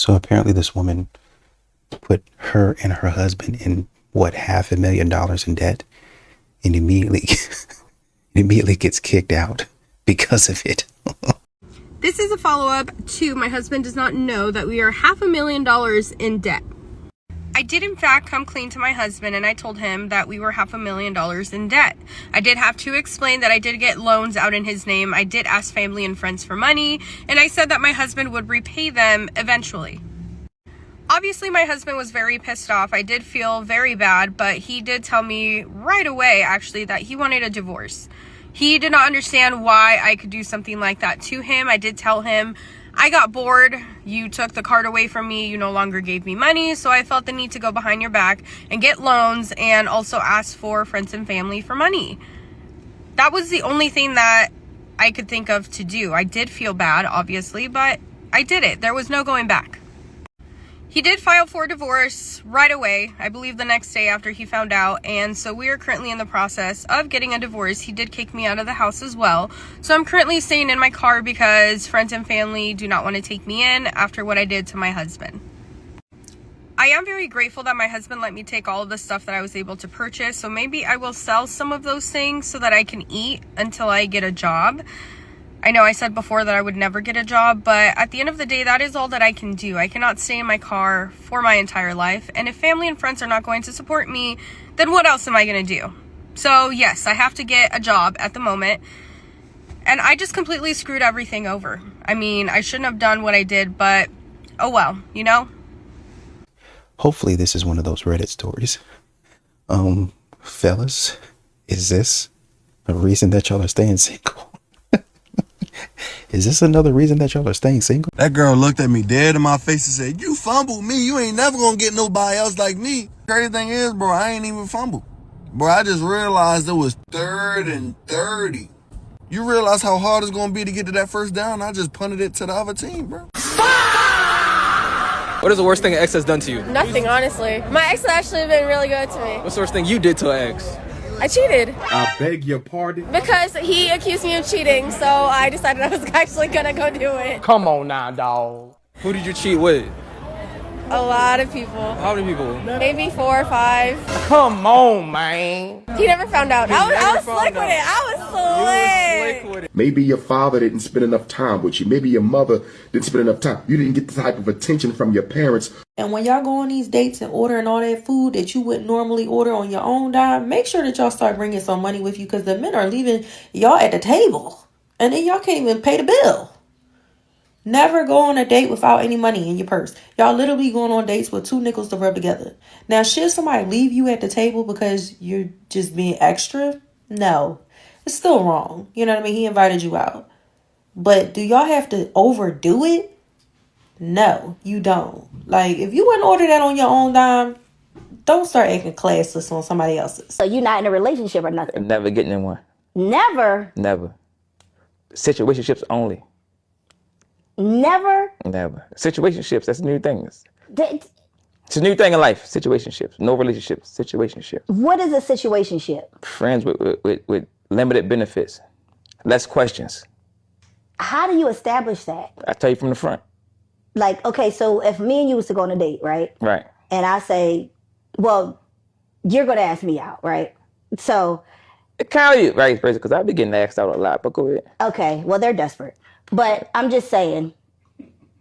So apparently this woman put her and her husband in what, $500,000 in debt, and immediately gets kicked out because of it. This is a follow-up to my husband does not know that we are $500,000 in debt. I did in fact come clean to my husband and I told him that we were $500,000 in debt. I did have to explain that I did get loans out in his name. I did ask family and friends for money, and I said that my husband would repay them eventually. Obviously, my husband was very pissed off. I did feel very bad, but he did tell me right away, actually, that he wanted a divorce. He did not understand why I could do something like that to him. I did tell him, I got bored. You took the card away from me. You no longer gave me money. So I felt the need to go behind your back and get loans and also ask for friends and family for money. That was the only thing that I could think of to do. I did feel bad, obviously, but I did it. There was no going back. He did file for divorce right away, I believe the next day after he found out, and so we are currently in the process of getting a divorce. He did kick me out of the house as well, so I'm currently staying in my car because friends and family do not want to take me in after what I did to my husband. I am very grateful that my husband let me take all of the stuff that I was able to purchase, so maybe I will sell some of those things so that I can eat until I get a job. I know I said before that I would never get a job, but at the end of the day, that is all that I can do. I cannot stay in my car for my entire life. And if family and friends are not going to support me, then what else am I going to do? So yes, I have to get a job at the moment. And I just completely screwed everything over. I mean, I shouldn't have done what I did, but oh well, you know? Hopefully this is one of those Reddit stories. Fellas, is this a reason that y'all are staying single? Is this another reason that y'all are staying single? That girl looked at me dead in my face and said, "You fumbled me. You ain't never gonna get nobody else like me." Crazy thing is, bro, I ain't even fumbled. Bro, I just realized it was 3rd and 30. You realize how hard it's gonna be to get to that first down? I just punted it to the other team, bro. What is the worst thing an ex has done to you? Nothing, honestly. My ex has actually been really good to me. What's the worst thing you did to an ex? I cheated. I beg your pardon? Because he accused me of cheating, so I decided I was actually gonna go do it. Come on now, dawg. Who did you cheat with? A lot of people. How many people? Maybe 4 or 5. Come on, man. He never found out. I was slick with it. Maybe your father didn't spend enough time with you. Maybe your mother didn't spend enough time. You didn't get the type of attention from your parents. And when y'all go on these dates and ordering all that food that you wouldn't normally order on your own dime, make sure that y'all start bringing some money with you, because the men are leaving y'all at the table. And then y'all can't even pay the bill. Never go on a date without any money in your purse. Y'all literally going on dates with 2 nickels to rub together. Now, should somebody leave you at the table because you're just being extra? No. It's still wrong. You know what I mean? He invited you out. But do y'all have to overdo it? No, you don't. Like, if you wouldn't order that on your own dime, don't start acting classless on somebody else's. So you're not in a relationship or nothing? Never getting in one. Never? Never. Situationships only. Never? Never. Situationships, that's new things. It's a new thing in life. Situationships. No relationships. Situationship. What is a situationship? Friends with limited benefits. Less questions. How do you establish that? I tell you from the front. Like, okay, so if me and you was to go on a date, right? Right. And I say, well, you're going to ask me out, right? So. It kind of right, because I've been getting asked out a lot, but go ahead. Okay, well, they're desperate. But I'm just saying.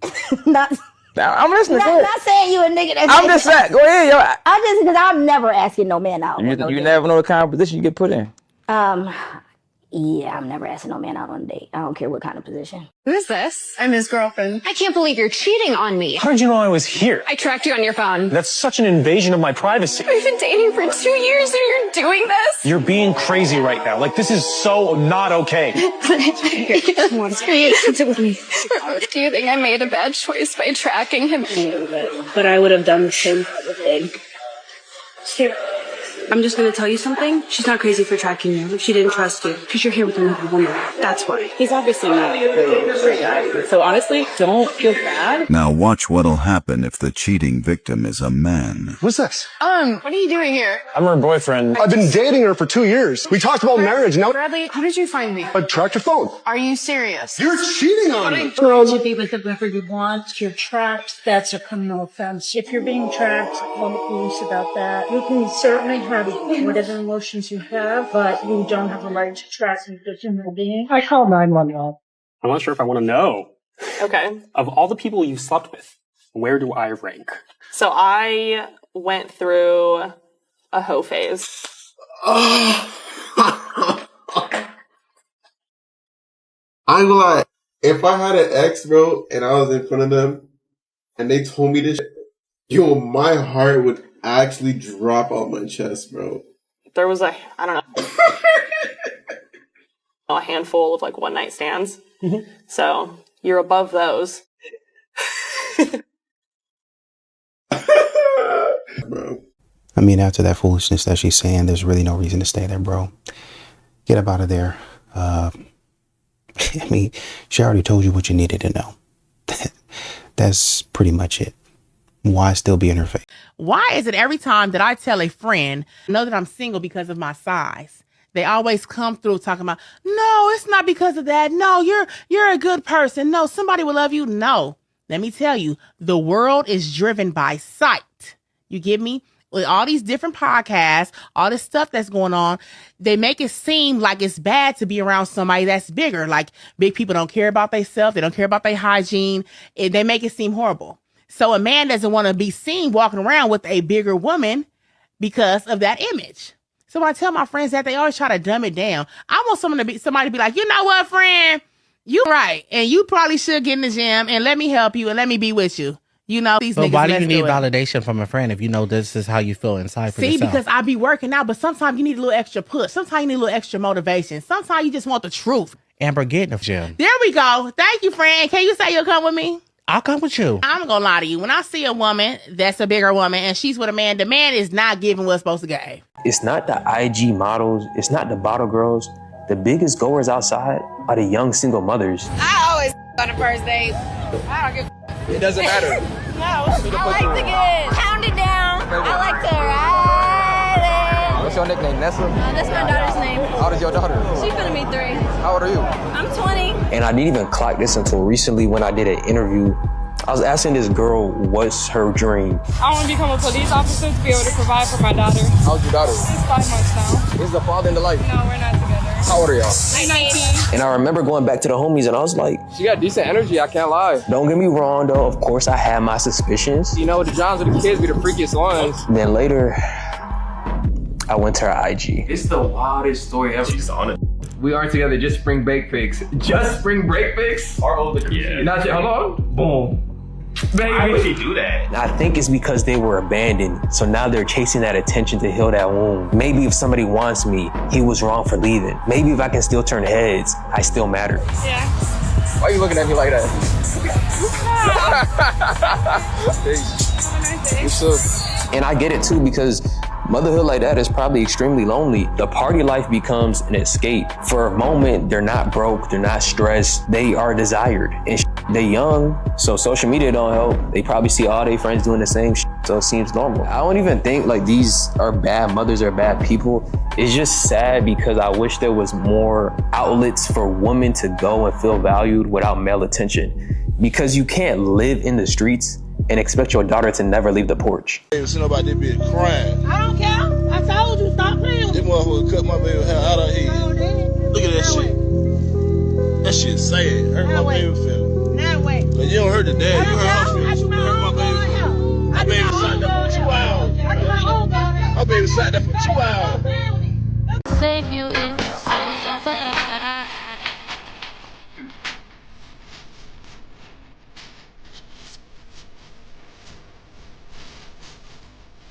I'm listening. Not saying you a nigga. I'm just saying. Go ahead, yo. I'm just, because I'm never asking no man out. You never know the kind of position you get put in. Yeah, I'm never asking no man out on a date. I don't care what kind of position. Who is this? I'm his girlfriend. I can't believe you're cheating on me. How did you know I was here? I tracked you on your phone. That's such an invasion of my privacy. We've been dating for 2 years and you're doing this? You're being crazy right now. Like, this is so not okay. Do you think I made a bad choice by tracking him? But I would have done the same thing. I'm just gonna tell you something. She's not crazy for tracking you. She didn't trust you because you're here with another woman. That's why. He's obviously not really a great guy. So honestly, don't feel bad. Now watch what'll happen if the cheating victim is a man. What's this? What are you doing here? I'm her boyfriend. I've been dating her for 2 years. We talked about marriage. Now Bradley, how did you find me? I tracked your phone. Are you serious? You're cheating on me. Girl, you be with whoever you want. You're tracked. That's a criminal offense. If you're being tracked, call the police about that. You can certainly have whatever emotions you have, but you don't have a right to track me as a human being. I call 911. I'm not sure if I want to know. Okay. Of all the people you've slept with, where do I rank? So I went through a hoe phase. I ain't gonna lie. If I had an ex, bro, and I was in front of them, and they told me this, yo, my heart would actually drop out my chest, bro. There was a handful of like one night stands. So you're above those. Bro. I mean, after that foolishness that she's saying, there's really no reason to stay there, bro. Get up out of there. I mean, she already told you what you needed to know. That's pretty much it. Why still be in her face? Why is it every time that I tell a friend, know that I'm single because of my size, they always come through talking about, no, it's not because of that. No, you're a good person. No, somebody will love you. No, let me tell you, the world is driven by sight. You get me? With all these different podcasts, all this stuff that's going on, they make it seem like it's bad to be around somebody that's bigger. Like big people don't care about themselves. They don't care about their hygiene. They make it seem horrible. So a man doesn't want to be seen walking around with a bigger woman because of that image. So when I tell my friends that, they always try to dumb it down. I want somebody to be like, you know what, friend? You right. And you probably should get in the gym and let me help you and let me be with you. You know, these niggas. Why do you need validation from a friend if you know this is how you feel inside for yourself? See, because I be working out, but sometimes you need a little extra push. Sometimes you need a little extra motivation. Sometimes you just want the truth. Amber, get in the gym. There we go. Thank you, friend. Can you say you'll come with me? I'll come with you. I'm gonna lie to you. When I see a woman that's a bigger woman and she's with a man, the man is not giving what's supposed to give. It's not the IG models. It's not the bottle girls. The biggest goers outside are the young single mothers. I always on the first date. I don't give It doesn't matter. No, I like to get pounded down. I like to ride it. What's your nickname, Nessa? That's my daughter's name. How old is your daughter? She's gonna be 3. How old are you? I'm 20. And I didn't even clock this until recently when I did an interview. I was asking this girl what's her dream. I want to become a police officer to be able to provide for my daughter. How's your daughter? She's 5 months now. Is the father in the life? No, we're not together. How old are y'all? I'm 19. And I remember going back to the homies and I was like, She got decent energy, I can't lie. don't get me wrong though, of course I had my suspicions. You know, the Johns of the kids be the freakiest ones. Then later, I went to her IG. It's the wildest story ever. She's on it. We are together, just spring break pics. Just spring break pics? Our older yeah. Not yet, hold on. Boom. Baby. Why would she do that? I think it's because they were abandoned. So now they're chasing that attention to heal that wound. Maybe if somebody wants me, he was wrong for leaving. Maybe if I can still turn heads, I still matter. Yeah. Why are you looking at me like that? Hey, what's up? And I get it too because motherhood like that is probably extremely lonely. The party life becomes an escape. For a moment, they're not broke, they're not stressed, they are desired. And they're young, so social media don't help. They probably see all their friends doing the same so it seems normal. I don't even think like these are bad mothers or bad people. It's just sad because I wish there was more outlets for women to go and feel valued without male attention. Because you can't live in the streets and expect your daughter to never leave the porch. Ain't seen nobody be crying. I don't care. I told you, stop playing. This motherfucker cut my baby hair out of here. Look at that shit. That shit sad. Hurt my baby feeling. Now wait. But you don't hurt the dad. You hurt her feelings. You hurt my baby feelings. My baby sat there for 2 hours. My baby sat there for 2 hours. Save you in.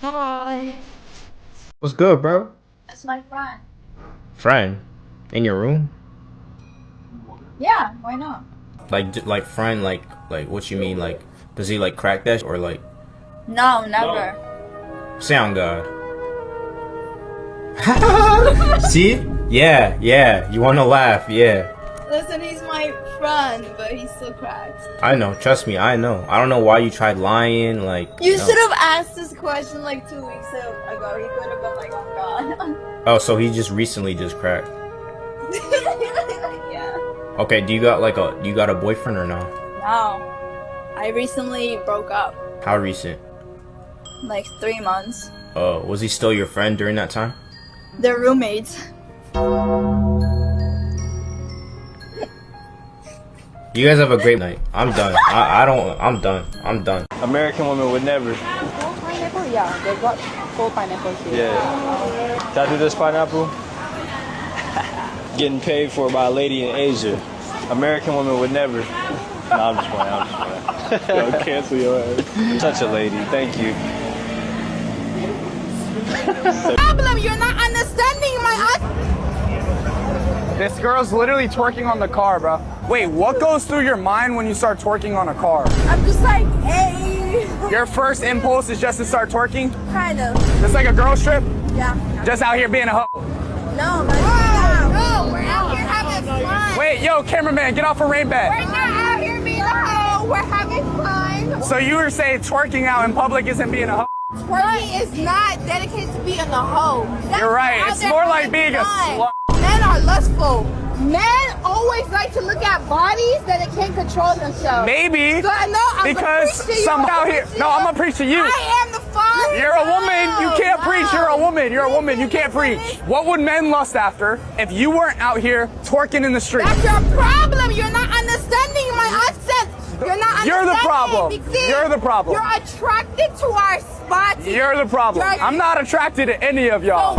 Hi. What's good, bro? That's my friend. Friend? In your room? Yeah, why not? Like friend, like what you mean? Like, does he like crack that or like? No, never. Say on God. Say on God. Say on God. Say on God. See? Yeah. You want to laugh? Yeah. Listen, he's my friend, but he still cracks. I know. Trust me. I know. I don't know why you tried lying. Like You should have asked this question like 2 weeks ago. He could have been like, oh god. Oh, so he just recently just cracked. Yeah. Okay. Do you got a boyfriend or no? No. I recently broke up. How recent? Like 3 months. Was he still your friend during that time? They're roommates. You guys have a great night. I'm done. I'm done. I'm done. American women would never. Pineapple? Yeah, they got full pineapple here. Yeah. Can I do this pineapple? Getting paid for by a lady in Asia. American women would never. No, I'm just playing. Yo, cancel your ass. Such a lady. Thank you. Problem, you're not understanding my. This girl's literally twerking on the car, bro. Wait, what goes through your mind when you start twerking on a car? I'm just like, hey. Your first impulse is just to start twerking? Kind of. Just like a girl's trip? Yeah. Just out here being a hoe? No, man. No, we're out here having fun. Wait, yo, cameraman, get off a rain bed. We're not out here being a hoe. We're having fun. So you were saying twerking out in public isn't being a hoe? Twerking is not dedicated to being a hoe. You're right. It's more like being a slut. Men are lustful. Men always like to look at bodies that they can't control themselves. Maybe. So, I'm because some out here. No, I'm gonna preach to you. I am the father. You're a woman. You can't preach. You're a woman. You're a woman. You can't preach. What would men lust after if you weren't out here twerking in the street? That's your problem. You're not understanding my accent. You're not. You're the problem. See, you're the problem. You're attracted to our spots. You're the problem. I'm not attracted to any of y'all.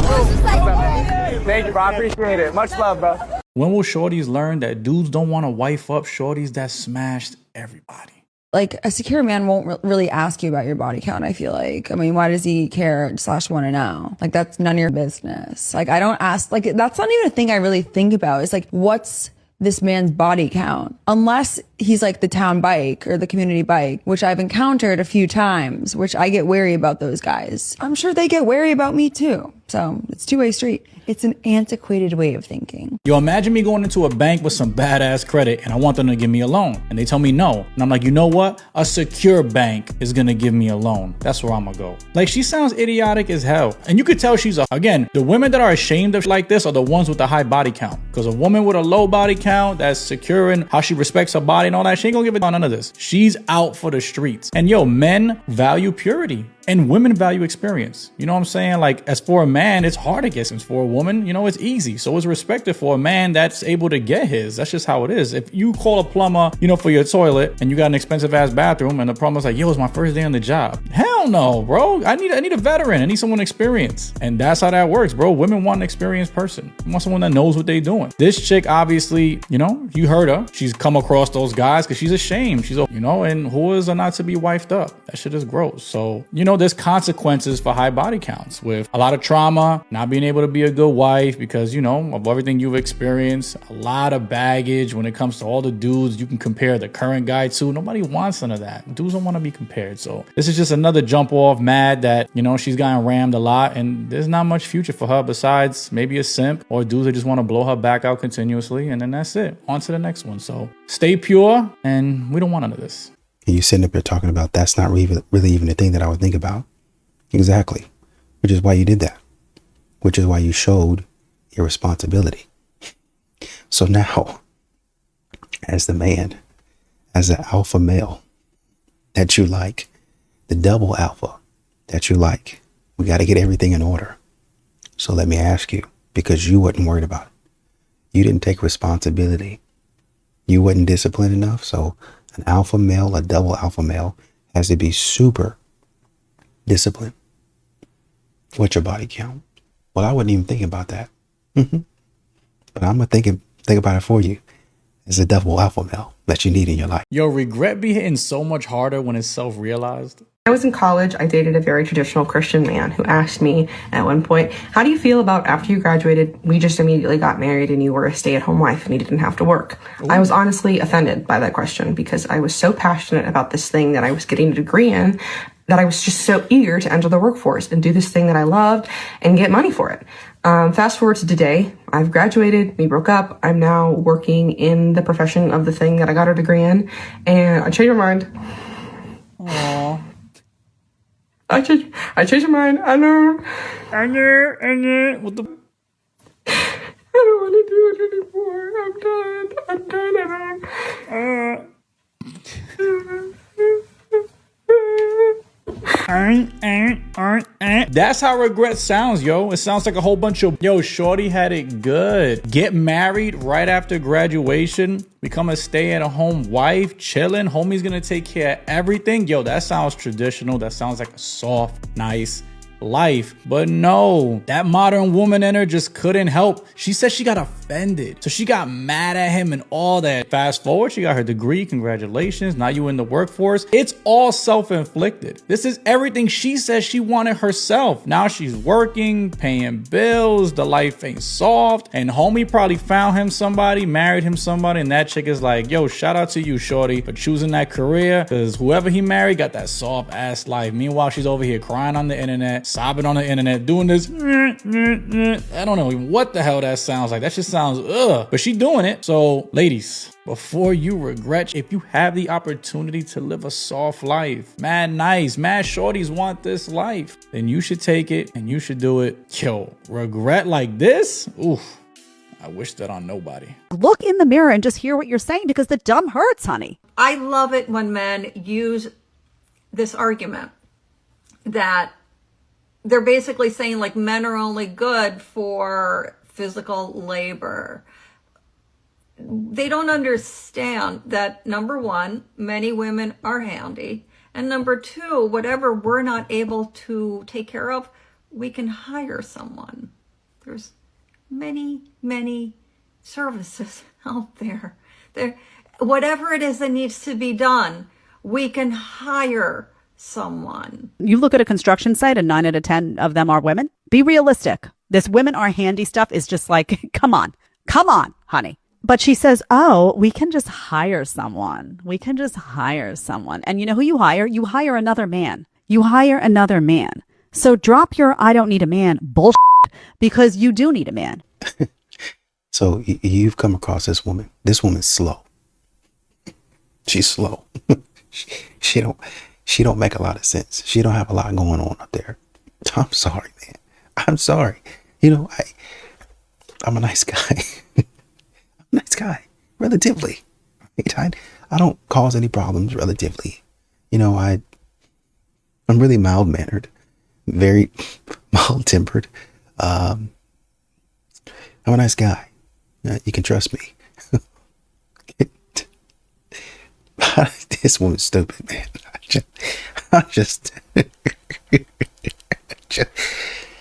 Thank you, bro. I appreciate it. Much love, bro. When will shorties learn that dudes don't want to wife up shorties that smashed everybody? Like, a secure man won't really ask you about your body count, I feel like. I mean, why does he care / want to know? Like, that's none of your business. Like, I don't ask, like, that's not even a thing I really think about. It's like, what's this man's body count? Unless he's like the town bike or the community bike, which I've encountered a few times, which I get wary about those guys. I'm sure they get wary about me too. So it's two-way street. It's an antiquated way of thinking. Yo, imagine me going into a bank with some badass credit and I want them to give me a loan. And they tell me no. And I'm like, you know what? A secure bank is gonna give me a loan. That's where I'm gonna go. Like, she sounds idiotic as hell. And you could tell she's again, the women that are ashamed of like this are the ones with the high body count. Because a woman with a low body count that's secure in how she respects her body and all that, she ain't gonna give it on none of this. She's out for the streets. And yo, men value purity. And women value experience. You know what I'm saying? Like, as for a man, it's hard to get some. For a woman, you know, it's easy. So it's respected for a man that's able to get his. That's just how it is. If you call a plumber, you know, for your toilet and you got an expensive ass bathroom and the plumber's like, yo, it's my first day on the job. Hell no, bro. I need a veteran. I need someone experienced. And that's how that works, bro. Women want an experienced person. They want someone that knows what they're doing. This chick, obviously, you know, you heard her. She's come across those guys because she's ashamed. She's, you know, and whores are not to be wifed up. That shit is gross. So, you know, there's consequences for high body counts with a lot of trauma, not being able to be a good wife because, you know, of everything you've experienced, a lot of baggage when it comes to all the dudes you can compare the current guy to. Nobody wants none of that. Dudes don't want to be compared. So this is just another jump off mad that, you know, she's gotten rammed a lot and there's not much future for her besides maybe a simp or dudes that just want to blow her back out continuously. And then that's it. On to the next one. So stay pure and we don't want none of this. And you sitting up here talking about that's not really even the thing that I would think about. Exactly. Which is why you did that. Which is why you showed irresponsibility. So now, as the man, as the alpha male that you like, the double alpha that you like, we got to get everything in order. So let me ask you, because you wasn't worried about it. You didn't take responsibility. You wasn't disciplined enough. So an alpha male, a double alpha male has to be super disciplined. What's your body count? Well, I wouldn't even think about that. But I'm going to think about it for you. It's a double alpha male that you need in your life. Yo, regret be hitting so much harder when it's self-realized. I was in college, I dated a very traditional Christian man who asked me at one point, how do you feel about after you graduated, we just immediately got married and you were a stay-at-home wife and you didn't have to work? Ooh. I was honestly offended by that question because I was so passionate about this thing that I was getting a degree in that I was just so eager to enter the workforce and do this thing that I loved and get money for it. Fast forward to today, I've graduated, we broke up. I'm now working in the profession of the thing that I got a degree in, and I changed my mind. Aww. I changed my mind. I know. What the? I don't want to do it anymore. I'm done. That's how regret sounds, yo. It sounds like a whole bunch of, yo, shorty had it good. Get married right after graduation, become a stay-at-home wife, chilling, homie's gonna take care of everything. Yo, that sounds traditional. That sounds like a soft, nice life. But no, that modern woman in her just couldn't help. She said she got offended, so she got mad at him and all that. Fast forward, she got her degree. Congratulations, now you in the workforce. It's all self-inflicted. This is everything she said she wanted herself. Now she's working, paying bills, the life ain't soft, and homie probably found him somebody, married him somebody, and that chick is like, yo, shout out to you, shorty, for choosing that career, because whoever he married got that soft ass life. Meanwhile, she's over here crying on the internet, sobbing on the internet, doing this. I don't know what the hell that sounds like. That just sounds ugh. But she doing it. So ladies, before you regret, if you have the opportunity to live a soft life, mad nice, mad shorties want this life, then you should take it and you should do it. Yo, regret like this? Oof. I wish that on nobody. Look in the mirror and just hear what you're saying, because the dumb hurts, honey. I love it when men use this argument that they're basically saying like men are only good for physical labor. They don't understand that, number one, many women are handy. And number two, whatever we're not able to take care of, we can hire someone. There's many, many services out there. Whatever it is that needs to be done, we can hire someone. You look at a construction site and 9 out of 10 of them are women. Be realistic. This women are handy stuff is just like, come on, honey. But she says, oh, we can just hire someone. We can just hire someone. And you know who you hire? You hire another man. You hire another man. So drop your I don't need a man bullshit, because you do need a man. So you've come across this woman. This woman's slow. She's slow. She don't make a lot of sense. She don't have a lot going on up there. I'm sorry, man. I'm sorry. You know, I'm a nice guy. I'm a nice guy, relatively. I don't cause any problems, relatively. You know, I'm really mild-mannered, very mild-tempered. I'm a nice guy. You can trust me. This woman's stupid, man.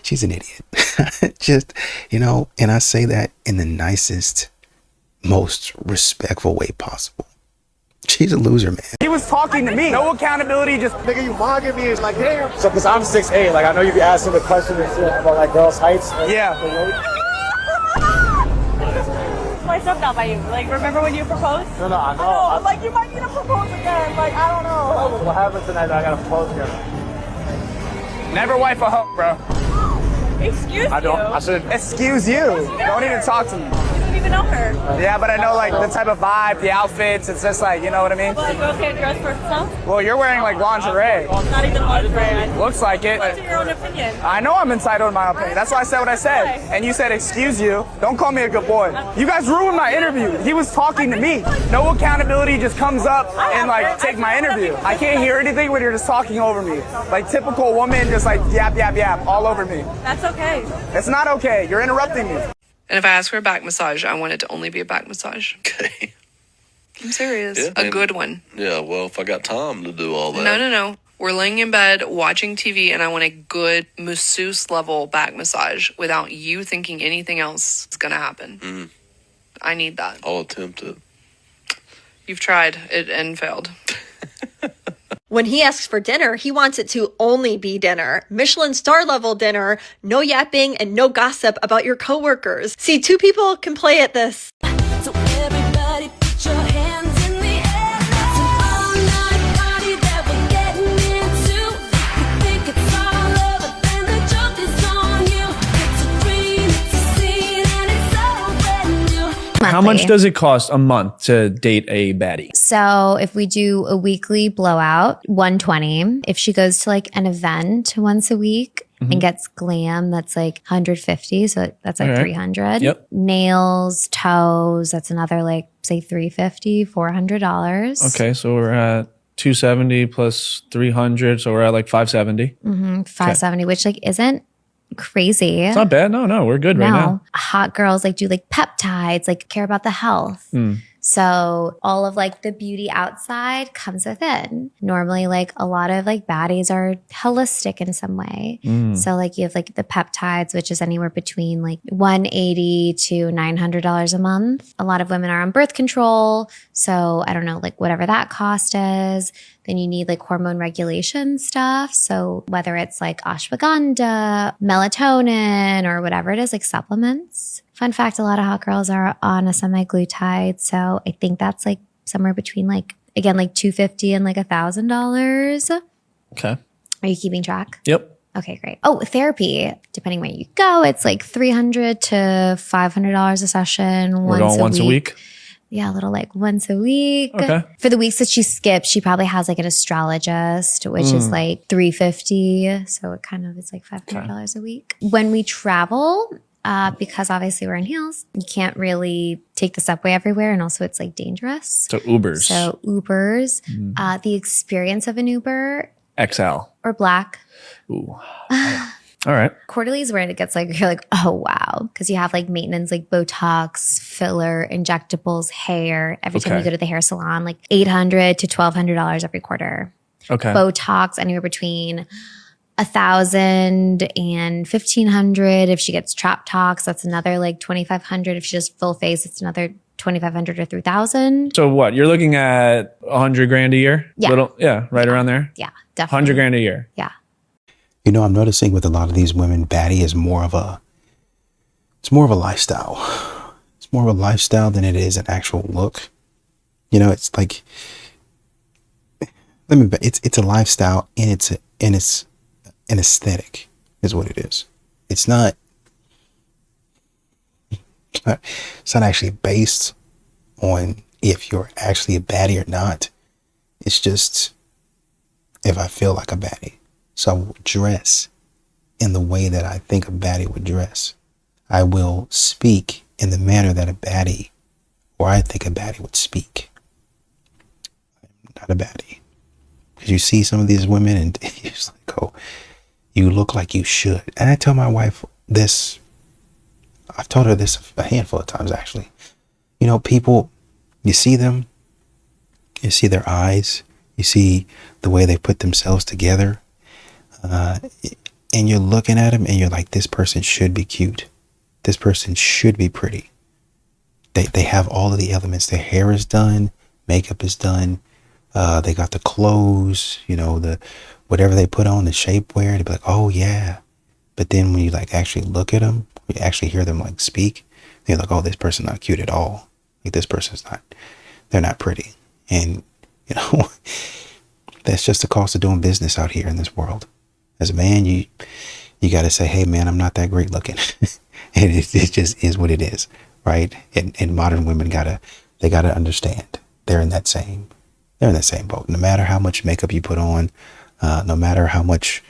She's an idiot. Just, you know, and I say that in the nicest, most respectful way possible. She's a loser, man. He was talking to me. No accountability, just nigga, you mocking me. It's like, damn. So, because I'm 6'8", like I know you be asking the question and shit about like girls' heights. Yeah. My stuff not by you. Like, remember when you proposed? No, I know. I know. Like, you might need to propose again. Like, I don't know. What happened tonight that I gotta propose again? Never wife a hoe, bro. Excuse you. I should excuse you. Don't even talk to me. You don't even know her. Yeah, but I know like the type of vibe, the outfits. It's just like, you know what I mean? Well, you okay to dress for yourself? Well, you're wearing like lingerie. Not even lingerie. Looks like it. What's your own opinion? I know I'm entitled to my opinion. That's why I said what I said. And you said, excuse you. Don't call me a good boy. You guys ruined my interview. He was talking to me. No accountability, just comes up and like take my interview. I can't hear anything when you're just talking over me. Like typical woman, just like yap, yap, yap all over me. That's okay. It's not okay. You're interrupting me. And if I ask for a back massage, I want it to only be a back massage. Okay. I'm serious. Yeah, a good one. Yeah, well, if I got time to do all that. No. We're laying in bed watching TV, and I want a good masseuse level back massage without you thinking anything else is going to happen. Mm. I need that. I'll attempt it. You've tried it and failed. When he asks for dinner, he wants it to only be dinner. Michelin star level dinner, no yapping and no gossip about your coworkers. See, two people can play at this. So everybody put your hands in the air. It's an all-night party that we're getting into. If you think it's all over, then the joke is on you. It's a dream how much does it cost a month to date a baddie? So if we do a weekly blowout, $120. If she goes to like an event once a week and gets glam, that's like $150. So that's like Okay. $300. Yep. Nails, toes, that's another like say $350, $400. Okay, so we're at 270 plus 300, so we're at like 570. 570, which like isn't crazy. It's not bad. No, we're good right now. Hot girls like do like peptides, like care about the health. So all of like the beauty outside comes within. Normally like a lot of like baddies are holistic in some way. So like you have like the peptides, which is anywhere between like $180 to $900 a month. A lot of women are on birth control. So I don't know, like whatever that cost is. Then you need like hormone regulation stuff. So whether it's like ashwagandha, melatonin, or whatever it is, like supplements. Fun fact, a lot of hot girls are on a semi-glutide. So I think that's like somewhere between like, again, like $250 and like $1,000. Okay. Are you keeping track? Yep. Okay, great. Oh, therapy. Depending where you go, it's like $300 to $500 a session. We're going once a week? Yeah, a little like once a week. Okay. For the weeks that she skips, she probably has like an astrologist, which is like $350. So it kind of is like $500 a week. When we travel, because obviously we're in heels, you can't really take the subway everywhere. And also it's like dangerous. So Ubers. So Ubers, the experience of an Uber XL. or Black. Ooh. All right. Quarterly is where it gets like, you're like, oh, wow. Because you have like maintenance, like Botox, filler, injectables, hair. Every time you go to the hair salon, like $800 to $1,200 every quarter. Okay. Botox, anywhere between $1,000 and $1,500. If she gets trap tox, that's another like $2,500. If she does full face, it's another $2,500 or $3,000. So what? You're looking at $100,000 a year? Yeah. Right around there? Yeah, definitely. $100,000 a year. Yeah. You know, I'm noticing with a lot of these women, baddie is more of a lifestyle. It's more of a lifestyle than it is an actual look. You know, it's like, it's a lifestyle and it's an aesthetic is what it is. It's not actually based on if you're actually a baddie or not. It's just if I feel like a baddie. So I will dress in the way that I think a baddie would dress. I will speak in the manner that a baddie, or I think a baddie would speak. I'm not a baddie. Because you see some of these women and you're just like, oh, you look like you should. And I tell my wife this, I've told her this a handful of times actually. You know, people, you see them, you see their eyes, you see the way they put themselves together. And you're looking at them and you're like, this person should be cute. This person should be pretty. They have all of the elements. Their hair is done. Makeup is done. They got the clothes, you know, the whatever they put on, the shapewear. They'd be like, oh yeah. But then when you like actually look at them, you actually hear them like speak, they're like, oh, this person's not cute at all. Like this person's not, they're not pretty. And, you know, that's just the cost of doing business out here in this world. As a man, you got to say, hey man, I'm not that great looking. And it just is what it is, right? And modern women gotta understand they're in that same boat. No matter how much makeup you put on, no matter how much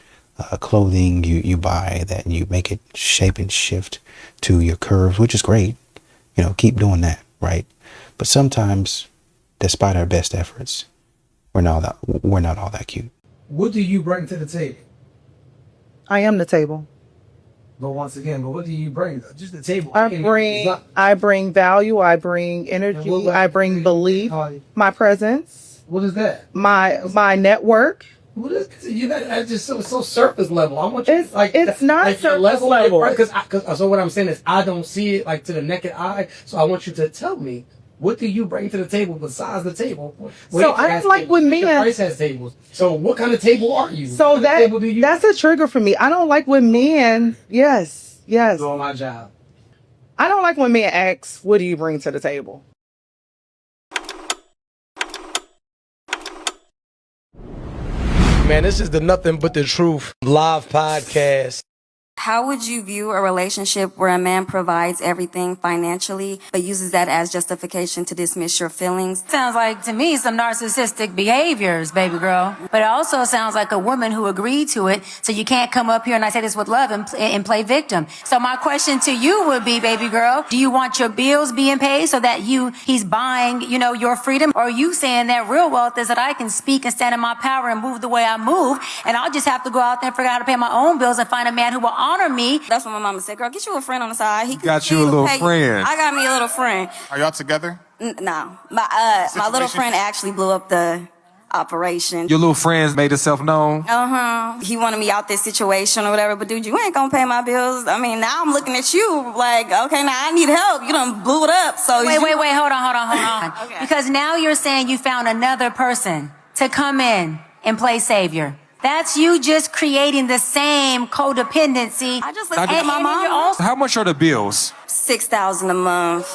clothing you buy, that you make it shape and shift to your curves, which is great. You know, keep doing that, right? But sometimes, despite our best efforts, we're not all that cute. What do you bring to the table? I am the table. But once again, what do you bring? Just the table. I bring value. I bring energy. I bring belief. My presence. What is that? My network. What is that's just so surface level. I want you it's not like surface level. level. So what I'm saying is I don't see it like to the naked eye. So I want you to tell me, what do you bring to the table besides the table? So I don't like when men. Price has tables. So what kind of table are you? So that's a trigger for me. I don't like when men. Yes. Doing my job. I don't like when men ask, "What do you bring to the table?" Man, this is the Nothing But the Truth live podcast. How would you view a relationship where a man provides everything financially, but uses that as justification to dismiss your feelings? Sounds like to me some narcissistic behaviors, baby girl. But it also sounds like a woman who agreed to it. So you can't come up here and I say this with love and play victim. So my question to you would be, baby girl, do you want your bills being paid so that he's buying, your freedom? Or are you saying that real wealth is that I can speak and stand in my power and move the way I move, and I'll just have to go out there and figure out how to pay my own bills and find a man who will honor me? That's what my mama said. Girl, get you a friend on the side. He got you a little friend. I got me a little friend. Are y'all together? No. My little friend actually blew up the operation. Your little friends made itself known? He wanted me out this situation or whatever, but dude, you ain't gonna pay my bills. I mean, now I'm looking at you like, okay, now I need help. You done blew it up. So wait, hold on. Okay. Because now you're saying you found another person to come in and play savior. That's you just creating the same codependency. I just listened to my mom. How much are the bills? $6,000 a month.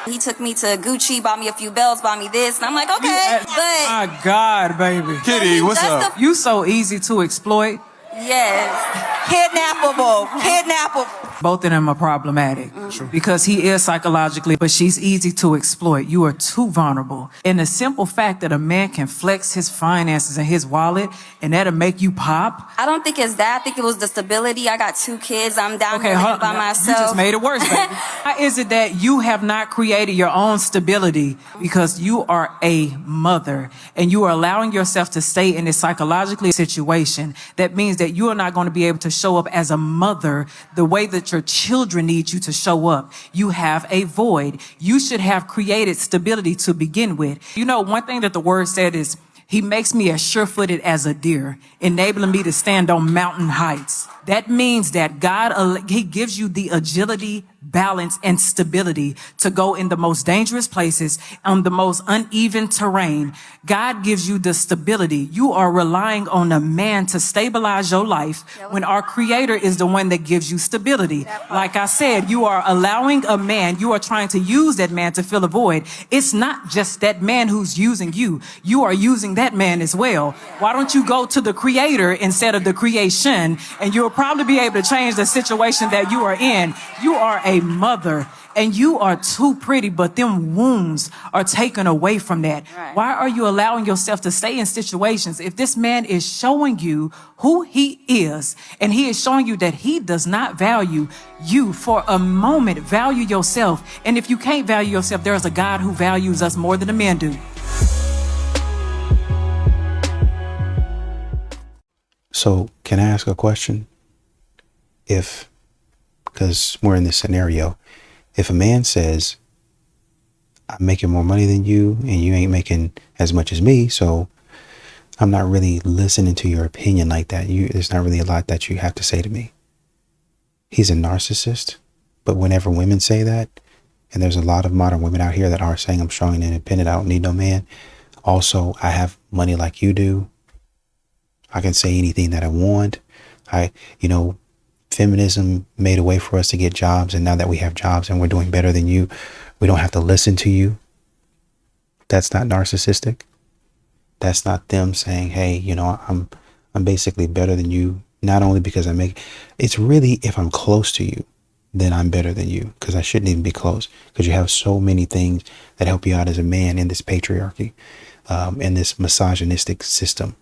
He took me to Gucci, bought me a few belts, bought me this, and I'm like, okay, but my God, baby. Kitty, what's up? You so easy to exploit. yes, kidnappable. Both of them are problematic because he is psychologically, but she's easy to exploit. You are too vulnerable. And the simple fact that a man can flex his finances and his wallet and that'll make you pop. I don't think it's that. I think it was the stability. I got 2 kids. I'm down here by myself. You just made it worse, baby. How is it that you have not created your own stability because you are a mother and you are allowing yourself to stay in this psychologically situation? That means that you are not going to be able to show up as a mother the way that your children need you to show up. You have a void. You should have created stability to begin with. One thing that the word said is, he makes me as sure-footed as a deer, enabling me to stand on mountain heights. That means that God, he gives you the agility, balance, and stability to go in the most dangerous places, on the most uneven terrain. God gives you the stability. You are relying on a man to stabilize your life when our Creator is the one that gives you stability. Like I said, you are allowing a man, you are trying to use that man to fill a void. It's not just that man who's using you. You are using that man as well. Why don't you go to the Creator instead of the creation, and you'll probably be able to change the situation that you are in. You are a mother and you are too pretty, but them wounds are taken away from that. Right. Why are you allowing yourself to stay in situations? If this man is showing you who he is and he is showing you that he does not value you for a moment, value yourself. And if you can't value yourself, there is a God who values us more than the men do. So can I ask a question? Because we're in this scenario, if a man says, I'm making more money than you and you ain't making as much as me, so I'm not really listening to your opinion like that. There's not really a lot that you have to say to me. He's a narcissist. But whenever women say that, and there's a lot of modern women out here that are saying, I'm strong and independent, I don't need no man. Also, I have money like you do. I can say anything that I want. Feminism made a way for us to get jobs, and now that we have jobs and we're doing better than you, we don't have to listen to you. That's not narcissistic. That's not them saying, hey, I'm basically better than you, not only because it's really, if I'm close to you, then I'm better than you, because I shouldn't even be close, because you have so many things that help you out as a man in this patriarchy, in this misogynistic system,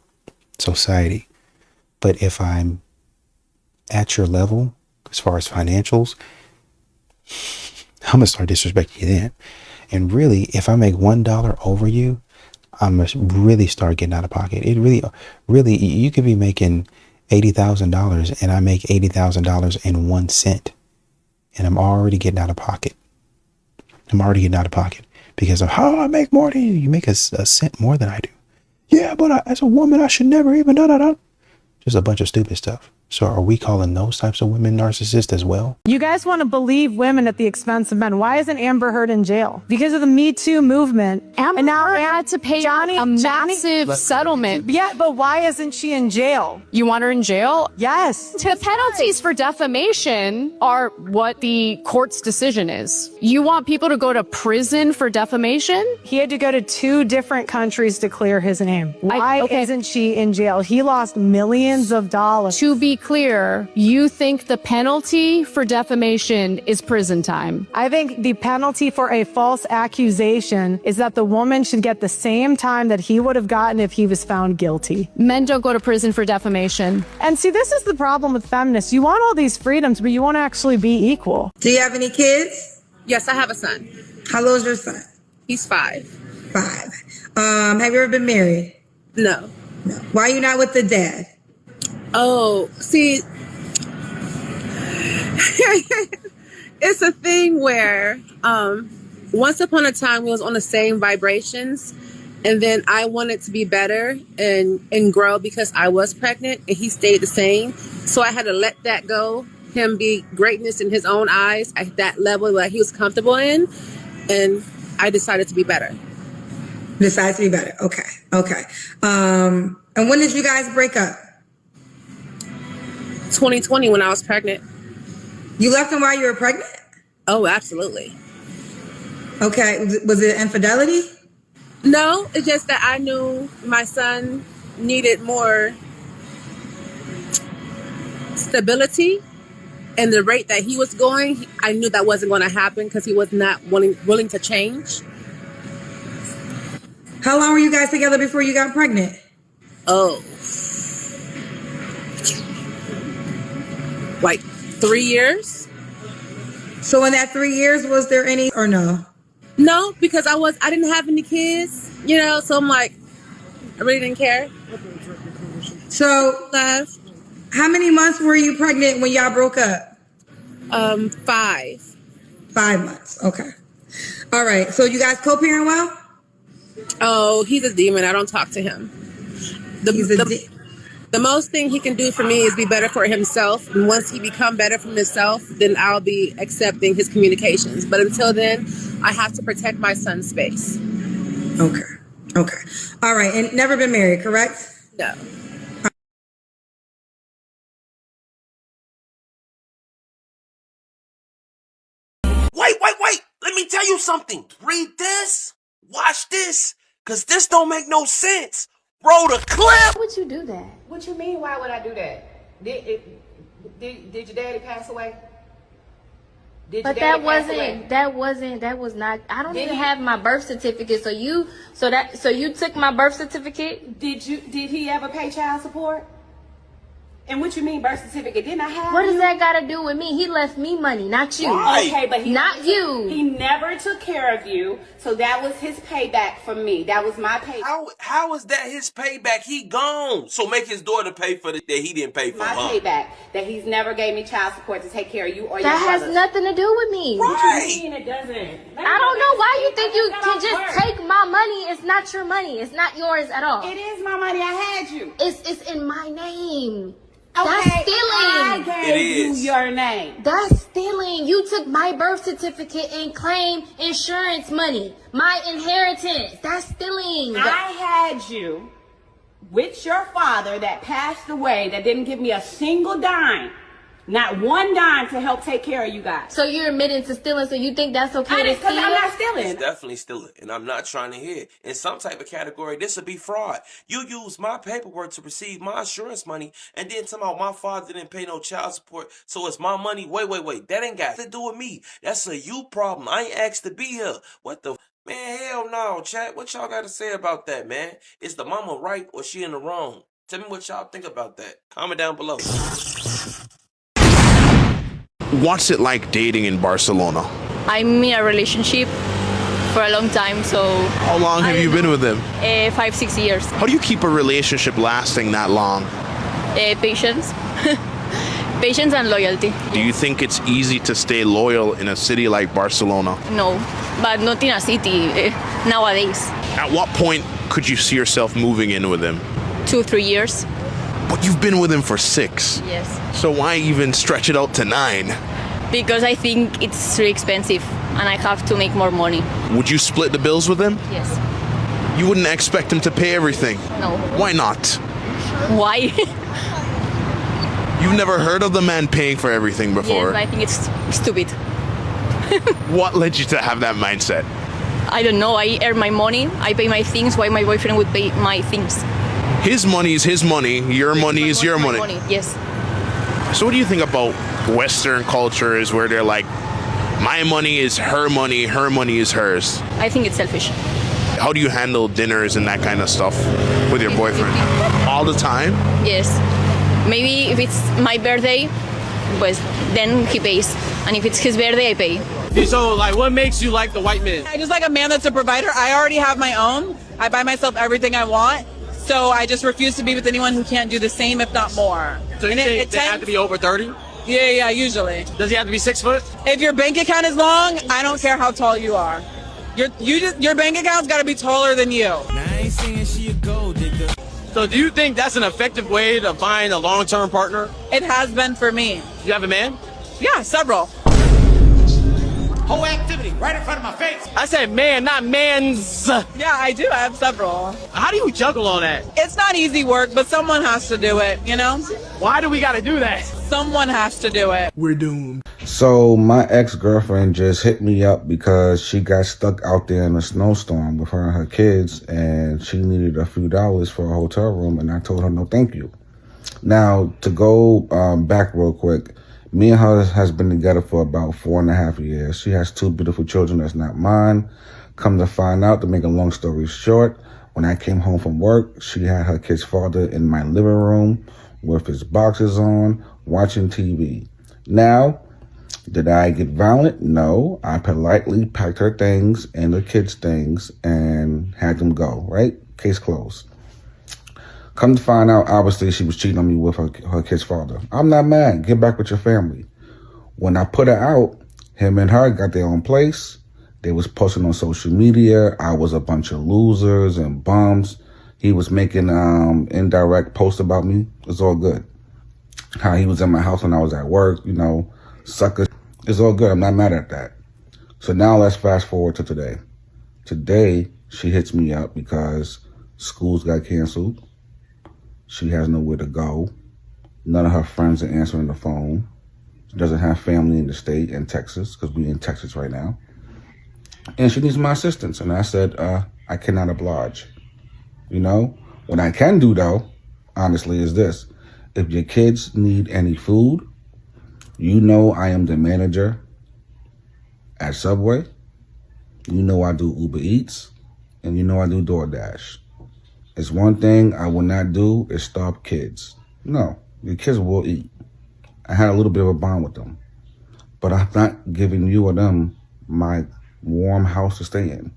society. But if I'm at your level, as far as financials, I'm going to start disrespecting you then. And really, if I make $1 over you, I'm going to really start getting out of pocket. It really, you could be making $80,000 and I make $80,000 and 1 cent. And I'm already getting out of pocket. Because of how I make more than you. You make a cent more than I do. Yeah, but as a woman, I should never even da. Just a bunch of stupid stuff. So are we calling those types of women narcissists as well? You guys want to believe women at the expense of men. Why isn't Amber Heard in jail? Because of the Me Too movement. Amber Heard had to pay a massive settlement. Yeah, but why isn't she in jail? You want her in jail? Yes. The penalties for defamation are what the court's decision is. You want people to go to prison for defamation? He had to go to 2 different countries to clear his name. Why isn't she in jail? He lost millions of dollars. To be be clear, you think the penalty for defamation is prison time. I think the penalty for a false accusation is that the woman should get the same time that he would have gotten if he was found guilty. Men don't go to prison for defamation. And see, this is the problem with feminists. You want all these freedoms, but you won't actually be equal. Do you have any kids? Yes, I have a son. How old is your son? He's 5. 5. Have you ever been married? No. No. Why are you not with the dad? Oh, see, it's a thing where once upon a time we was on the same vibrations, and then I wanted to be better and grow because I was pregnant, and he stayed the same. So I had to let that go, him be greatness in his own eyes at that level that he was comfortable in, and I decided to be better. Decided to be better. Okay. Okay. And when did you guys break up? 2020 when I was pregnant. You left him while you were pregnant? Oh, absolutely. Okay. Was it infidelity? No, it's just that I knew my son needed more stability, and the rate that he was going, I knew that wasn't going to happen because he was not willing to change. How long were you guys together before you got pregnant? Oh, like 3 years. So in that 3 years, was there any or no? No, because I didn't have any kids, you know, so I'm like, I really didn't care. So how many months were you pregnant when y'all broke up? 5. 5 months. Okay. All right. So you guys co-parent well? Oh, he's a demon. I don't talk to him. The most thing he can do for me is be better for himself. And once he become better for himself, then I'll be accepting his communications. But until then, I have to protect my son's space. Okay. Okay. All right. And never been married, correct? No. Wait. Let me tell you something. Read this. Watch this. Because this don't make no sense. Roll the clip. Why would you do that? What you mean, why would I do that? Did your daddy pass away? But that was not, I don't even have my birth certificate. So you took my birth certificate? Did he ever pay child support? And what you mean birth certificate? Didn't I have What does that got to do with me? He left me money, not you. Right. Okay, but you. He never took care of you, so that was his payback from me. That was my payback. How is that his payback? He gone. So make his daughter pay for that he didn't pay for. My payback that he's never gave me child support to take care of you or your That has brothers. nothing to do with me. Right. What you mean it doesn't? I don't know why you think you can just take my money. It's not your money. It's not yours at all. It is my money. I had you. It's in my name. Okay, That's stealing. I gave you your name. That's stealing. You took my birth certificate and claimed insurance money. My inheritance. That's stealing. I had you with your father that passed away that didn't give me a single dime. Not one dime to help take care of you guys. So you're admitting to stealing, so you think that's okay to steal? I'm not stealing. It's definitely stealing, and I'm not trying to hear it. In some type of category, this would be fraud. You use my paperwork to receive my insurance money, and then somehow my father didn't pay no child support, so it's my money. Wait. That ain't got to do with me. That's a you problem. I ain't asked to be here. What the... Man, hell no, chat. What y'all got to say about that, man? Is the mama right or she in the wrong? Tell me what y'all think about that. Comment down below. What's it like dating in Barcelona? I'm in a relationship for a long time, so... How long have you been with him? 5-6 years. How do you keep a relationship lasting that long? Patience. Patience and loyalty. Do you think it's easy to stay loyal in a city like Barcelona? No, but not in a city nowadays. At what point could you see yourself moving in with him? 2-3 years. But you've been with him for 6. Yes. So why even stretch it out to 9? Because I think it's really expensive and I have to make more money. Would you split the bills with him? Yes. You wouldn't expect him to pay everything? No. Why not? Why? You've never heard of the man paying for everything before? Yes, I think it's stupid. What led you to have that mindset? I don't know. I earn my money. I pay my things. Why my boyfriend would pay my things? His money is his money. Your money is your money. Yes. So what do you think about Western cultures where they're like, my money is her money is hers? I think it's selfish. How do you handle dinners and that kind of stuff with your boyfriend? All the time? Yes. Maybe if it's my birthday, pues then he pays. And if it's his birthday, I pay. So, like, what makes you like the white man? I just like a man that's a provider. I already have my own. I buy myself everything I want. So I just refuse to be with anyone who can't do the same, if not more. So you think they have to be over 30? Yeah, usually. Does he have to be 6 foot? If your bank account is long, I don't care how tall you are. Your bank account's got to be taller than you. So do you think that's an effective way to find a long-term partner? It has been for me. You have a man? Yeah, several. Whole activity right in front of my face. I said man, not mans. Yeah, I do. I have several. How do you juggle on that? It's not easy work, but someone has to do it, you know? Why do we got to do that? Someone has to do it. We're doomed. So my ex-girlfriend just hit me up because she got stuck out there in a snowstorm with her and her kids, and she needed a few dollars for a hotel room, and I told her no thank you. Now, to go back real quick, me and her has been together for about 4.5 years. She has 2 beautiful children that's not mine. Come to find out, to make a long story short, when I came home from work, she had her kid's father in my living room with his boxers on, watching TV. Now, did I get violent? No. I politely packed her things and the kids' things and had them go, right? Case closed. Come to find out, obviously, she was cheating on me with her kid's father. I'm not mad. Get back with your family. When I put her out, him and her got their own place. They was posting on social media. I was a bunch of losers and bums. He was making indirect posts about me. It's all good. How he was in my house when I was at work, you know, sucker. It's all good. I'm not mad at that. So now let's fast forward to today. Today, she hits me up because schools got canceled. She has nowhere to go. None of her friends are answering the phone. She doesn't have family in the state, in Texas, because we're in Texas right now. And she needs my assistance. And I said, I cannot oblige. You know? What I can do, though, honestly, is this. If your kids need any food, you know I am the manager at Subway. You know I do Uber Eats. And you know I do DoorDash. It's one thing I will not do is starve kids. No, your kids will eat. I had a little bit of a bond with them. But I'm not giving you or them my warm house to stay in.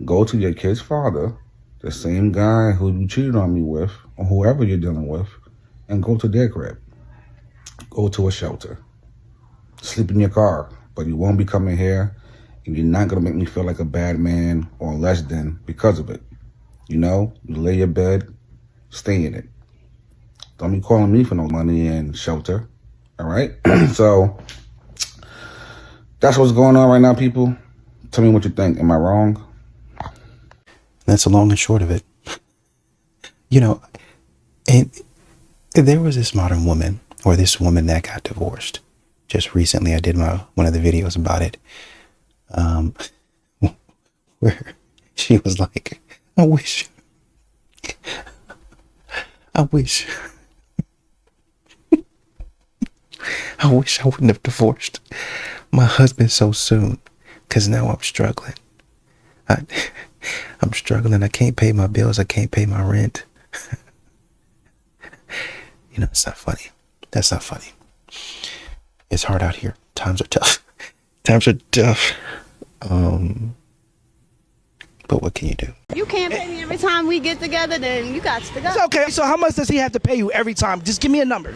Go to your kid's father, the same guy who you cheated on me with, or whoever you're dealing with, and go to their crib. Go to a shelter. Sleep in your car, but you won't be coming here, and you're not going to make me feel like a bad man or less than because of it. You know, you lay your bed, stay in it. Don't be calling me for no money and shelter. All right? So, that's what's going on right now, people. Tell me what you think. Am I wrong? That's the long and short of it. You know, and there was this modern woman, or this woman that got divorced. Just recently, I did one of the videos about it. Where she was like, I wish I wouldn't have divorced my husband so soon, because now I'm struggling. I'm struggling. I can't pay my bills. I can't pay my rent. You know, it's not funny. That's not funny. It's hard out here. Times are tough. But what can you do? You can't pay me every time we get together, then you got to go. It's okay. So how much does he have to pay you every time? Just give me a number.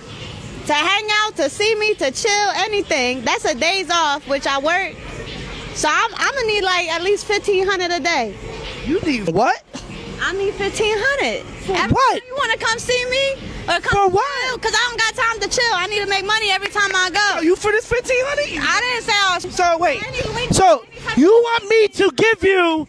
To hang out, to see me, to chill, anything. That's a days off, which I work. So I'm gonna need like at least $1,500 a day. You need what? I need $1,500. For what? You wanna come see me? Or come for what? Because I don't got time to chill. I need to make money every time I go. Are you for this $1,500? I didn't say I was. So wait. So you want me to give you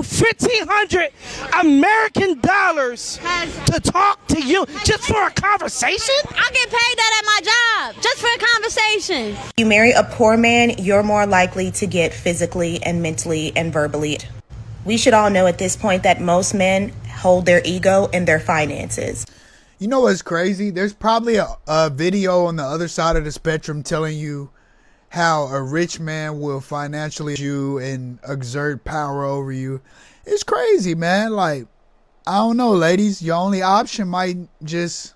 1,500 American dollars to talk to you just for a conversation? I get paid that at my job just for a conversation. You marry a poor man, you're more likely to get physically and mentally and verbally. We should all know at this point that most men hold their ego and their finances. You know what's crazy? There's probably a video on the other side of the spectrum telling you how a rich man will financially you and exert power over you. It's crazy, man. Like, I don't know, ladies. Your only option might just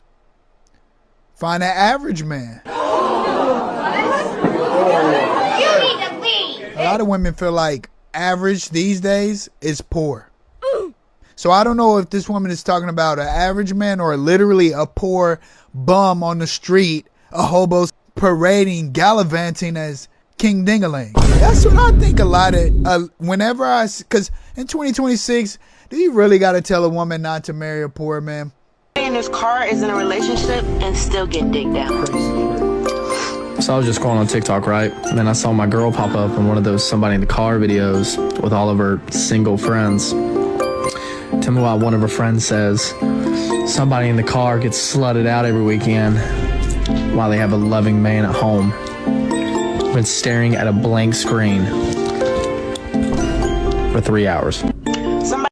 find an average man. A lot of women feel like average these days is poor. So I don't know if this woman is talking about an average man or literally a poor bum on the street, a hobo parading, gallivanting as King Dingaling. That's what I think a lot of, whenever because in 2026, do you really got to tell a woman not to marry a poor man? In this car is in a relationship and still get dick down. So I was just scrolling on TikTok, right? And then I saw my girl pop up in one of those somebody in the car videos with all of her single friends. Tell me why one of her friends says somebody in the car gets slutted out every weekend while they have a loving man at home when staring at a blank screen for 3 hours.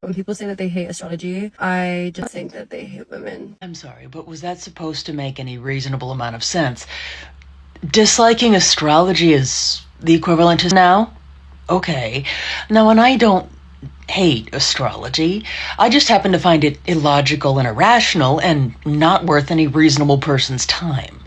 When people say that they hate astrology, I just think that they hate women. I'm sorry, but was that supposed to make any reasonable amount of sense? Disliking astrology is the equivalent to now? Okay. Now, and I don't hate astrology. I just happen to find it illogical and irrational and not worth any reasonable person's time.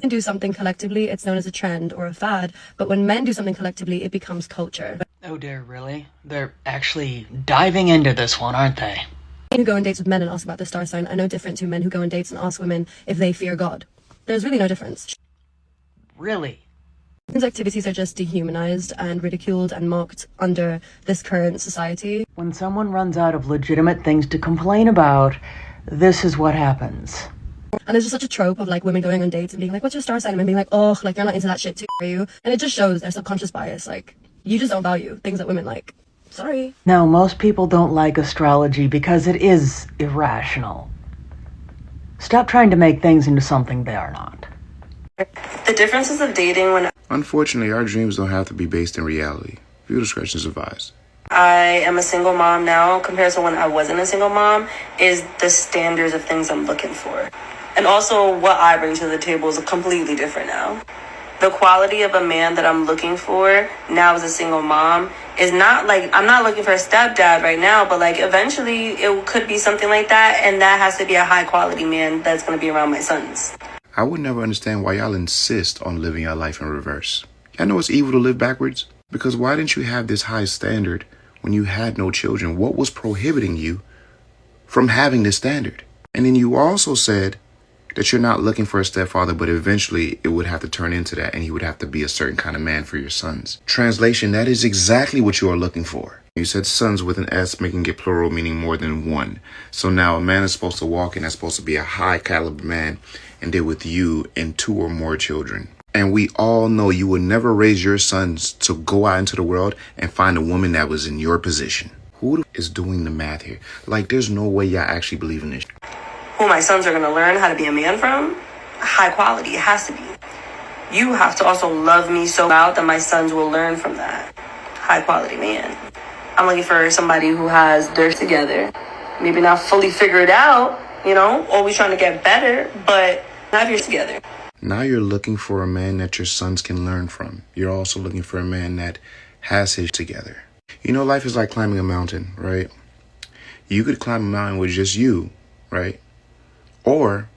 When do something collectively, it's known as a trend or a fad, but when men do something collectively, it becomes culture. Oh dear, really? They're actually diving into this one, aren't they? Men who go on dates with men and ask about their star sign are no different to men who go on dates and ask women if they fear God. There's really no difference. Really? These activities are just dehumanized and ridiculed and mocked under this current society. When someone runs out of legitimate things to complain about, this is what happens. And there's just such a trope of like women going on dates and being like, what's your star sign? And men being like, oh, like you're not into that shit too, are you? And it just shows their subconscious bias. Like, you just don't value things that women like. Sorry. Now, most people don't like astrology because it is irrational. Stop trying to make things into something they are not. The differences of dating when Unfortunately, our dreams don't have to be based in reality. Viewer discretion is advised. I am a single mom now compared to when I wasn't a single mom is the standards of things I'm looking for. And also what I bring to the table is completely different now. The quality of a man that I'm looking for now as a single mom is not like, I'm not looking for a stepdad right now, but like eventually it could be something like that. And that has to be a high quality man that's going to be around my sons. I would never understand why y'all insist on living your life in reverse. Y'all know it's evil to live backwards? Because why didn't you have this high standard when you had no children? What was prohibiting you from having this standard? And then you also said that you're not looking for a stepfather, but eventually it would have to turn into that and he would have to be a certain kind of man for your sons. Translation, that is exactly what you are looking for. You said sons with an S, making it plural, meaning more than one. So now a man is supposed to walk in, that's supposed to be a high caliber man, and deal with you and 2 or more children. And we all know you will never raise your sons to go out into the world and find a woman that was in your position. Who is doing the math here? Like, there's no way y'all actually believe in this. Who my sons are going to learn how to be a man from? High quality, it has to be. You have to also love me so out that my sons will learn from that. High quality man. I'm looking for somebody who has their together. Maybe not fully figured out, you know, always trying to get better, but have yours together. Now you're looking for a man that your sons can learn from. You're also looking for a man that has his together. You know, life is like climbing a mountain, right? You could climb a mountain with just you, right? Or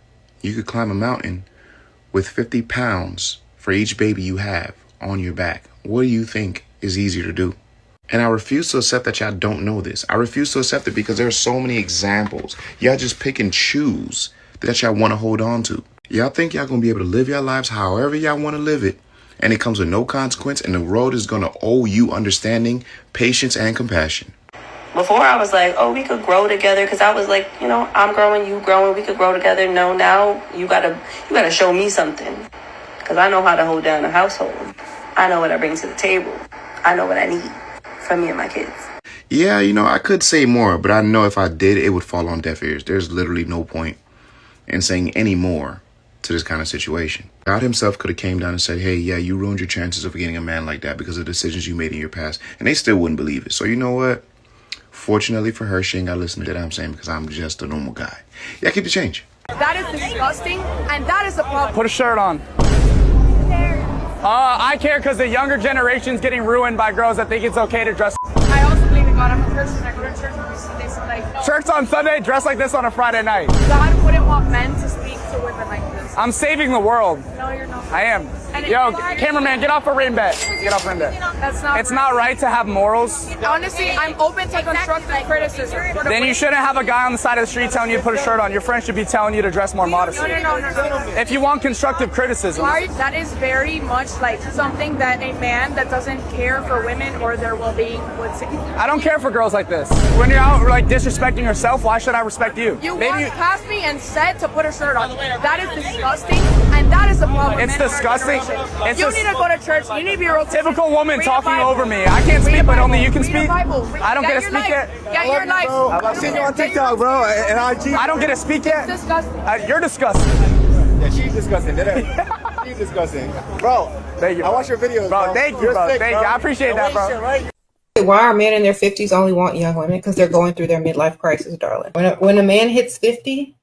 you could climb a mountain with 50 pounds for each baby you have on your back. What do you think is easier to do? And I refuse to accept that y'all don't know this. I refuse to accept it because there are so many examples. Y'all just pick and choose that y'all want to hold on to. Y'all think y'all going to be able to live your lives however y'all want to live it. And it comes with no consequence. And the world is going to owe you understanding, patience, and compassion. Before I was like, oh, we could grow together. Because I was like, you know, I'm growing, you growing. We could grow together. No, now you gotta show me something. Because I know how to hold down a household. I know what I bring to the table. I know what I need for me and my kids. Yeah, you know, I could say more, but I know if I did, it would fall on deaf ears. There's literally no point in saying any more to this kind of situation. God himself could have came down and said, hey, yeah, you ruined your chances of getting a man like that because of the decisions you made in your past. And they still wouldn't believe it. So you know what? Fortunately for her, she ain't got to listen to that I'm saying because I'm just a normal guy. Yeah, keep the change. That is disgusting, and that is the problem. Put a shirt on. I care because the younger generation's getting ruined by girls that think it's okay to dress. I also believe in God. I'm a Christian. I go to church every Sunday, so like... Church on Sunday, dress like this on a Friday night. God wouldn't want men to speak to women like this. I'm saving the world. No, you're not. I am. Yo, cameraman, get off a rim bet. Get off a rim bet. That's not It's not right to have morals. Honestly, I'm open to constructive criticism. Then you shouldn't have a guy on the side of the street telling you to put a shirt on. Your friend should be telling you to dress more modestly. No. If you want constructive criticism. That is very much like something that a man that doesn't care for women or their well-being would say. I don't care for girls like this. When you're out like disrespecting yourself, why should I respect you? You walked past me and said to put a shirt on. That is disgusting, and that is the problem. It's disgusting. You need to go to church. You need to be real. Typical woman talking over me. I can't speak, but only you can speak. I don't get to speak yet. Get your life. I've seen you on TikTok, bro, and IG. I don't get to speak yet. It's disgusting. You're disgusting. Yeah, she's disgusting. She's disgusting. Bro, thank you. I watch your videos, bro. Thank you, bro. Thank you. I appreciate that, bro. Why are men in their 50s only want young women? Because they're going through their midlife crisis, darling. When a man hits 50,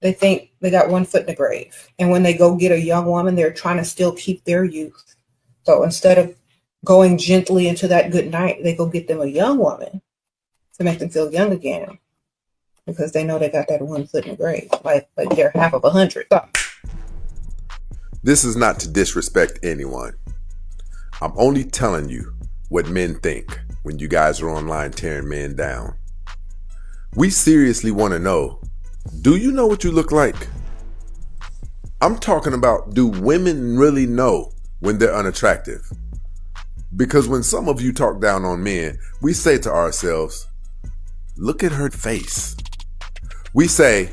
they think they got one foot in the grave. And when they go get a young woman, they're trying to still keep their youth. So instead of going gently into that good night, they go get them a young woman to make them feel young again. Because they know they got that one foot in the grave. Like they're half of 100. Stop. This is not to disrespect anyone. I'm only telling you what men think when you guys are online tearing men down. We seriously want to know, do you know what you look like? I'm talking about, do women really know when they're unattractive? Because when some of you talk down on men, we say to ourselves, look at her face. We say,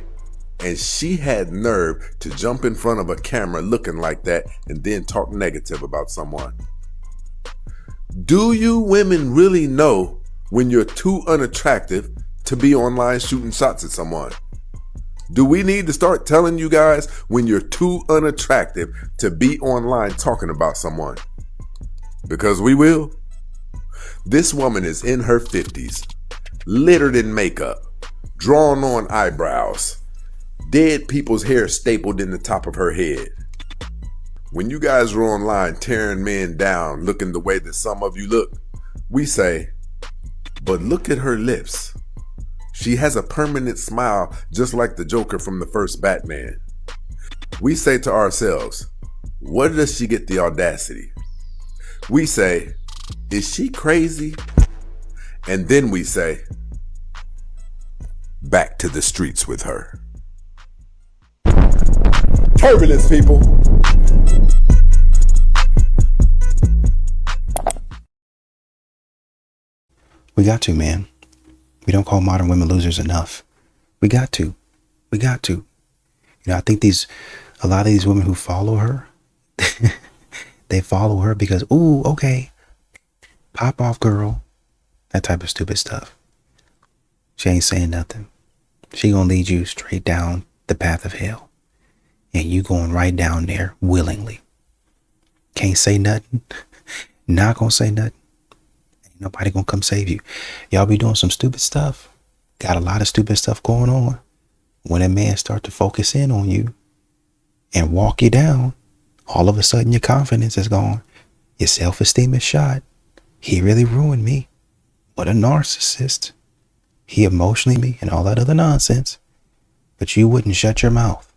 and she had nerve to jump in front of a camera looking like that and then talk negative about someone. Do you women really know when you're too unattractive to be online shooting shots at someone? Do we need to start telling you guys when you're too unattractive to be online talking about someone? Because we will. This woman is in her 50s, littered in makeup, drawn on eyebrows, dead people's hair stapled in the top of her head. When you guys are online tearing men down looking the way that some of you look, we say, but look at her lips. She has a permanent smile just like the Joker from the first Batman. We say to ourselves, where does she get the audacity? We say, is she crazy? And then we say, back to the streets with her. Turbulence, people. We got to, man. We don't call modern women losers enough. We got to. We got to. You know, I think a lot of these women who follow her, they follow her because, ooh, okay, pop off, girl. That type of stupid stuff. She ain't saying nothing. She gonna lead you straight down the path of hell. And you going right down there willingly. Can't say nothing. Not gonna say nothing. Ain't nobody gonna come save you. Y'all be doing some stupid stuff. Got a lot of stupid stuff going on. When a man start to focus in on you and walk you down, all of a sudden your confidence is gone. Your self-esteem is shot. He really ruined me. What a narcissist. He emotionally me and all that other nonsense. But you wouldn't shut your mouth.